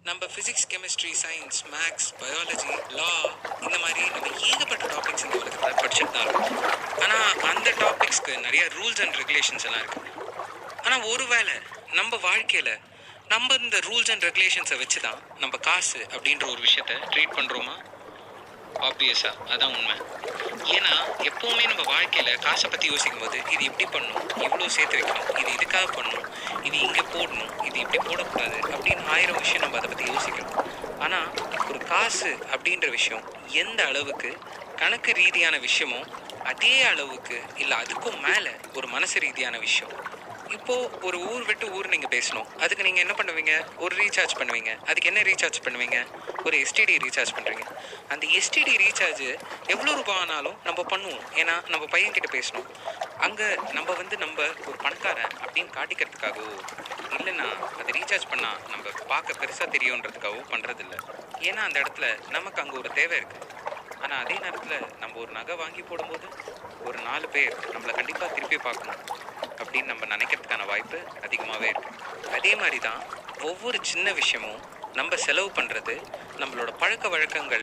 நம்ம physics chemistry science maths biology லா இந்த மாதிரி நம்ம ஏகப்பட்ட டாபிக்ஸ் இந்த உலகத்தில் படிச்சுட்டு தான் இருக்கோம். ஆனால் அந்த டாபிக்ஸ்க்கு நிறைய ரூல்ஸ் அண்ட் ரெகுலேஷன்ஸ் எல்லாம் இருக்குது. ஆனால் ஒருவேளை நம்ம வாழ்க்கையில் நம்ம இந்த ரூல்ஸ் அண்ட் ரெகுலேஷன்ஸை வச்சு தான் நம்ம காசு அப்படின்ற ஒரு விஷயத்த ட்ரீட் பண்ணுறோமா? ஆப்வியஸாக அதான் உண்மை. ஏன்னா எப்போவுமே நம்ம வாழ்க்கையில் காசை பற்றி யோசிக்கும் போது இது எப்படி பண்ணணும், இவ்வளோ சேர்த்து வைக்கணும், இது இதுக்காக பண்ணணும், இது இங்கே போடணும், இது இப்படி போடக்கூடாது அப்படின்னு 1000 விஷயம் நம்ம அதை பற்றி யோசிக்கிறோம். ஆனால் ஒரு காசு அப்படின்ற விஷயம் எந்த அளவுக்கு கணக்கு ரீதியான விஷயமோ அதே அளவுக்கு இல்லை அதுக்கும் மேலே ஒரு மனசு ரீதியான விஷயம். இப்போது ஒரு ஊர் விட்டு ஊர் நீங்கள் பேசணும், அதுக்கு நீங்கள் என்ன பண்ணுவீங்க? ஒரு ரீசார்ஜ் பண்ணுவீங்க. அதுக்கு என்ன ரீசார்ஜ் பண்ணுவீங்க? ஒரு எஸ்டிடி ரீசார்ஜ் பண்ணுறீங்க. அந்த எஸ்டிடி ரீசார்ஜ் எவ்வளோ ரூபா ஆனாலும் நம்ம பண்ணுவோம். ஏன்னா நம்ம பையன்கிட்ட பேசணும். அங்கே நம்ம ஒரு பணக்காரன் அப்படின்னு காட்டிக்கிறதுக்காகவோ இல்லைன்னா அதை ரீசார்ஜ் பண்ணால் நம்ம பார்க்க பெருசாக தெரியுன்றதுக்காகவோ பண்ணுறதில்ல. ஏன்னா அந்த இடத்துல நமக்கு அங்கே ஒரு தேவை இருக்குது. ஆனால் அதே நேரத்தில் நம்ம ஒரு நகை வாங்கி போடும்போது ஒரு 4 பேர் நம்மளை கண்டிப்பாக திருப்பி பார்க்கணும் அப்படின்னு நம்ம நினைக்கிறதுக்கான வாய்ப்பு அதிகமாகவே இருக்குது. அதே மாதிரி தான் ஒவ்வொரு சின்ன விஷயமும் நம்ம செலவு பண்ணுறது நம்மளோட பழக்க வழக்கங்கள்